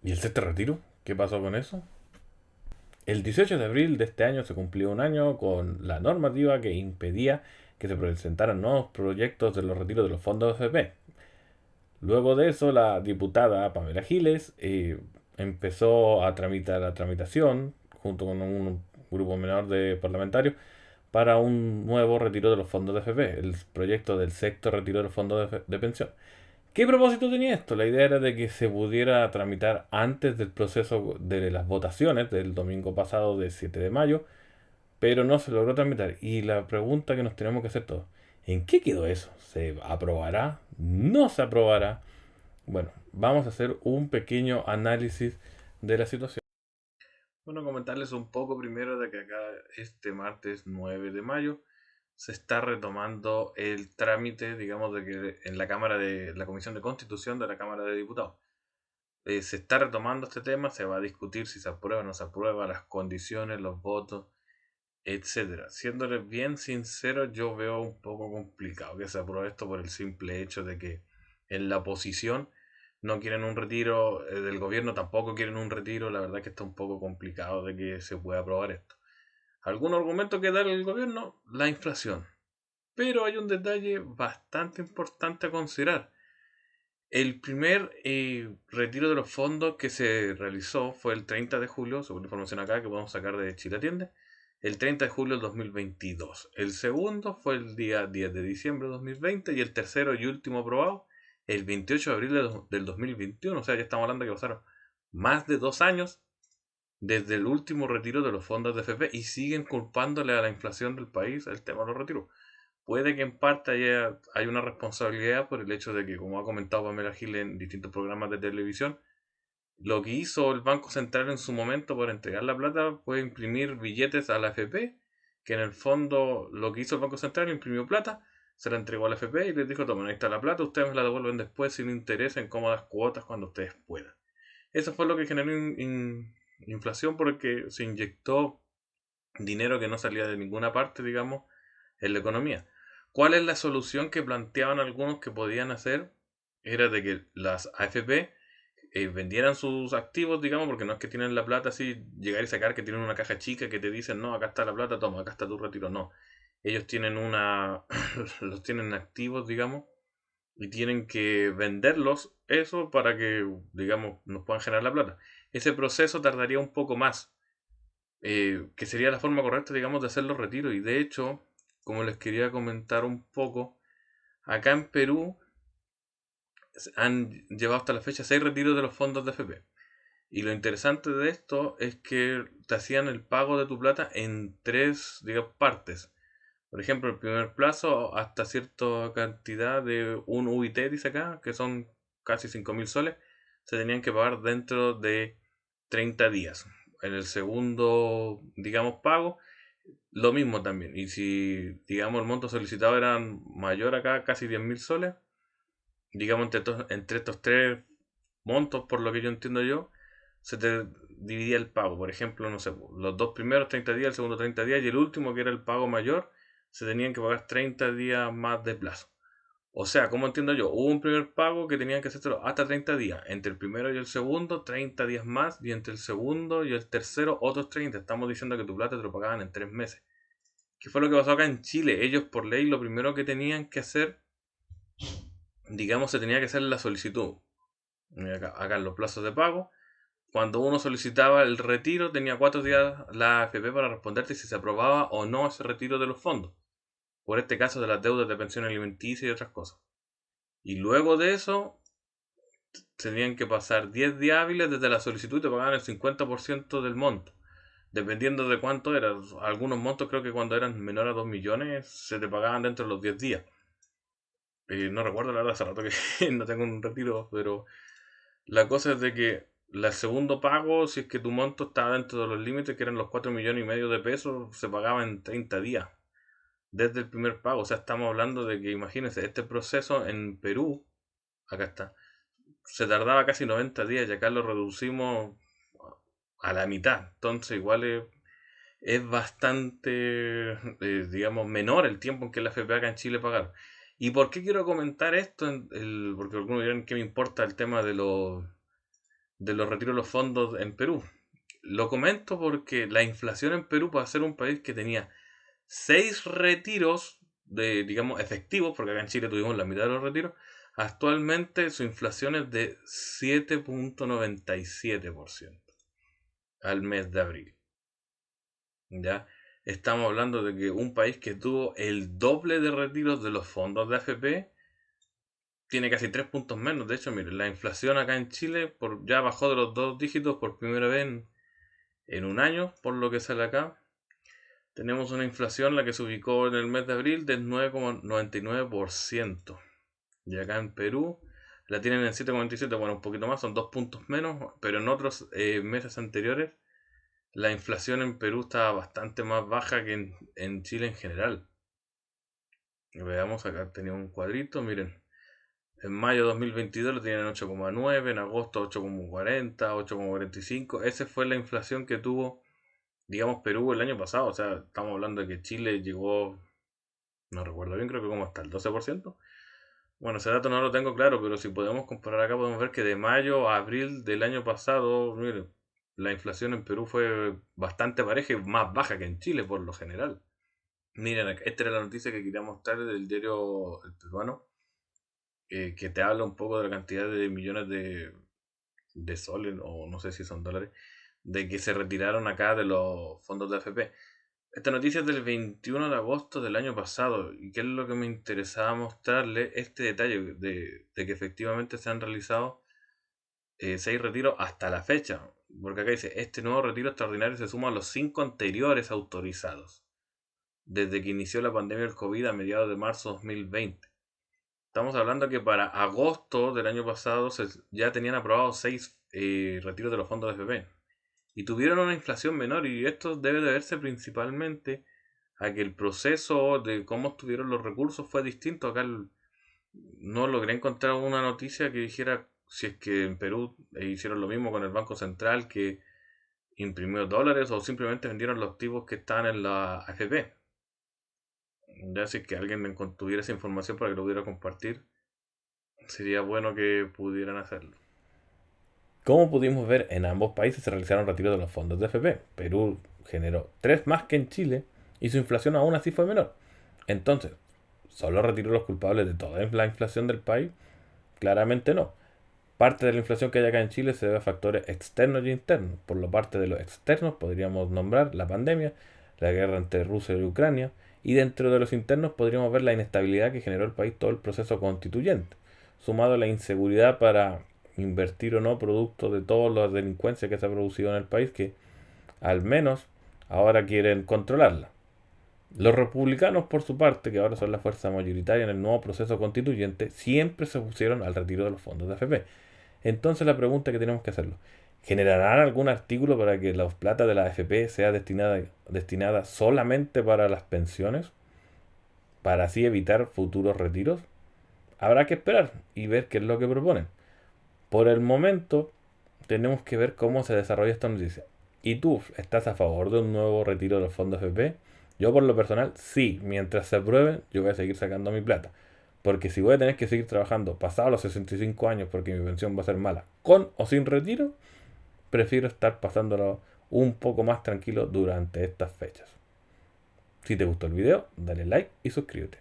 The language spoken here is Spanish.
¿Y el sexto retiro? ¿Qué pasó con eso? El 18 de abril de este año se cumplió un año con la normativa que impedía que se presentaran nuevos proyectos de los retiros de los fondos AFP. Luego de eso, la diputada Pamela Giles empezó a tramitar la tramitación, junto con un grupo menor de parlamentarios, para un nuevo retiro de los fondos de AFP, el proyecto del sexto retiro de los fondos de pensión. ¿Qué propósito tenía esto? La idea era de que se pudiera tramitar antes del proceso de las votaciones del domingo pasado, del 7 de mayo, pero no se logró tramitar. Y la pregunta que nos tenemos que hacer todos, ¿en qué quedó eso? ¿Se aprobará? ¿No se aprobará? Bueno, vamos a hacer un pequeño análisis de la situación. Bueno, comentarles un poco primero de que acá este martes 9 de mayo se está retomando el trámite, digamos, de que en la Cámara de la Comisión de Constitución de la Cámara de Diputados. Se está retomando este tema, se va a discutir si se aprueba o no se aprueba, las condiciones, los votos, etcétera. Siéndoles bien sincero, yo veo un poco complicado que se apruebe esto por el simple hecho de que en la oposición no quieren un retiro, del gobierno tampoco quieren un retiro, la verdad que está un poco complicado de que se pueda aprobar esto. ¿Algún argumento que dar el gobierno? La inflación. Pero hay un detalle bastante importante a considerar. El primer retiro de los fondos que se realizó fue el 30 de julio, según la información acá que podemos sacar de Chile Atiende, el 30 de julio del 2022. El segundo fue el día 10 de diciembre de 2020 y el tercero y último aprobado el 28 de abril del 2021. O sea, ya estamos hablando de que pasaron más de 2 años desde el último retiro de los fondos de FP y siguen culpándole a la inflación del país el tema de los retiros. Puede que en parte haya una responsabilidad por el hecho de que, como ha comentado Pamela Gil en distintos programas de televisión, lo que hizo el Banco Central en su momento por entregar la plata fue imprimir billetes a la AFP, que en el fondo lo que hizo el Banco Central imprimió plata, se la entregó a la AFP y les dijo, tomen, ahí está la plata, ustedes me la devuelven después sin interés en cómodas cuotas cuando ustedes puedan. Eso fue lo que generó inflación porque se inyectó dinero que no salía de ninguna parte, digamos, en la economía. ¿Cuál es la solución que planteaban algunos que podían hacer? Era de que las AFP vendieran sus activos, digamos, porque no es que tienen la plata así, llegar y sacar, que tienen una caja chica que te dicen, no, acá está la plata, toma, acá está tu retiro. No, ellos tienen los tienen activos, digamos, y tienen que venderlos, eso, para que, digamos, nos puedan generar la plata. Ese proceso tardaría un poco más, que sería la forma correcta, digamos, de hacer los retiros. Y de hecho, como les quería comentar un poco, acá en Perú han llevado hasta la fecha 6 retiros de los fondos de FP. Y lo interesante de esto es que te hacían el pago de tu plata en tres, digamos, partes. Por ejemplo, el primer plazo hasta cierta cantidad de un UIT, dice acá, que son casi 5.000 soles, se tenían que pagar dentro de 30 días. En el segundo, digamos, pago, lo mismo también. Y si, digamos, el monto solicitado era mayor acá, casi 10.000 soles, digamos, entre estos tres montos, por lo que yo entiendo yo, se te dividía el pago. Por ejemplo, no sé, los dos primeros 30 días, el segundo 30 días y el último, que era el pago mayor, se tenían que pagar 30 días más de plazo. O sea, como entiendo yo, hubo un primer pago que tenían que hacerlo hasta 30 días. Entre el primero y el segundo, 30 días más. Y entre el segundo y el tercero, otros 30. Estamos diciendo que tu plata te lo pagaban en 3 meses. ¿Qué fue lo que pasó acá en Chile? Ellos por ley lo primero que tenían que hacer, digamos, se tenía que hacer la solicitud. Acá en los plazos de pago. Cuando uno solicitaba el retiro, tenía 4 días la AFP para responderte si se aprobaba o no ese retiro de los fondos. Por este caso de las deudas de pensión alimenticia y otras cosas. Y luego de eso, tenían que pasar 10 días hábiles desde la solicitud y te pagaban el 50% del monto. Dependiendo de cuánto era. Algunos montos creo que cuando eran menores a 2 millones se te pagaban dentro de los 10 días. No recuerdo la verdad, hace rato que no tengo un retiro, pero la cosa es de que el segundo pago, si es que tu monto estaba dentro de los límites, que eran los 4,5 millones de pesos, se pagaba en 30 días. Desde el primer pago. O sea, estamos hablando de que, imagínense, este proceso en Perú, acá está, se tardaba casi 90 días y acá lo reducimos a la mitad. Entonces, igual es bastante, digamos, menor el tiempo en que la FP acá en Chile pagar. ¿Y por qué quiero comentar esto? Porque algunos dirán que me importa el tema de los retiros de los fondos en Perú. Lo comento porque la inflación en Perú, para ser un país que tenía 6 retiros de, digamos, efectivos, porque acá en Chile tuvimos la mitad de los retiros, actualmente su inflación es de 7,97% al mes de abril. ¿Ya? Estamos hablando de que un país que tuvo el doble de retiros de los fondos de AFP tiene casi 3 puntos menos. De hecho, miren, la inflación acá en Chile ya bajó de los 2 dígitos por primera vez en un año, por lo que sale acá. Tenemos una inflación, la que se ubicó en el mes de abril, del 9,99%. Y acá en Perú la tienen en 7,97, bueno, un poquito más, son 2 puntos menos, pero en otros meses anteriores la inflación en Perú estaba bastante más baja que en Chile en general. Veamos, acá tenía un cuadrito, miren. En mayo de 2022 lo tenían en 8,9, en agosto 8,40, 8,45. Esa fue la inflación que tuvo, digamos, Perú el año pasado. O sea, estamos hablando de que Chile llegó, no recuerdo bien, creo que como hasta el 12%. Bueno, ese dato no lo tengo claro, pero si podemos comparar acá, podemos ver que de mayo a abril del año pasado, miren, la inflación en Perú fue bastante pareja y más baja que en Chile por lo general. Miren, esta era la noticia que quería mostrar del diario El Peruano, que te habla un poco de la cantidad de millones de soles, o no sé si son dólares, de que se retiraron acá de los fondos de AFP. Esta noticia es del 21 de agosto del año pasado, y qué es lo que me interesaba mostrarle, este detalle de que efectivamente se han realizado 6 retiros hasta la fecha, porque acá dice, este nuevo retiro extraordinario se suma a los 5 anteriores autorizados, desde que inició la pandemia del COVID a mediados de marzo de 2020. Estamos hablando que para agosto del año pasado ya tenían aprobados 6 retiros de los fondos de FP. Y tuvieron una inflación menor, y esto debe deberse principalmente a que el proceso de cómo estuvieron los recursos fue distinto. Acá no logré encontrar una noticia que dijera si es que en Perú hicieron lo mismo con el Banco Central, que imprimió dólares, o simplemente vendieron los activos que están en la AFP. Ya si es que alguien tuviera esa información para que lo pudiera compartir, sería bueno que pudieran hacerlo. Como pudimos ver, en ambos países se realizaron retiros de los fondos de FP. Perú generó 3 más que en Chile y su inflación aún así fue menor. Entonces, ¿solo retiró los culpables de toda la inflación del país? Claramente no. Parte de la inflación que hay acá en Chile se debe a factores externos y internos. Por la parte de los externos podríamos nombrar la pandemia, la guerra entre Rusia y Ucrania, y dentro de los internos podríamos ver la inestabilidad que generó el país todo el proceso constituyente, sumado a la inseguridad para invertir o no producto de toda la delincuencia que se ha producido en el país, que al menos ahora quieren controlarla. Los republicanos, por su parte, que ahora son la fuerza mayoritaria en el nuevo proceso constituyente, siempre se opusieron al retiro de los fondos de AFP. Entonces la pregunta que tenemos que hacerlo, ¿generarán algún artículo para que la plata de la AFP sea destinada solamente para las pensiones, para así evitar futuros retiros? Habrá que esperar y ver qué es lo que proponen. Por el momento, tenemos que ver cómo se desarrolla esta noticia. ¿Y tú estás a favor de un nuevo retiro de los fondos FP? Yo por lo personal, sí. Mientras se aprueben, yo voy a seguir sacando mi plata. Porque si voy a tener que seguir trabajando pasados los 65 años porque mi pensión va a ser mala, con o sin retiro, prefiero estar pasándolo un poco más tranquilo durante estas fechas. Si te gustó el video, dale like y suscríbete.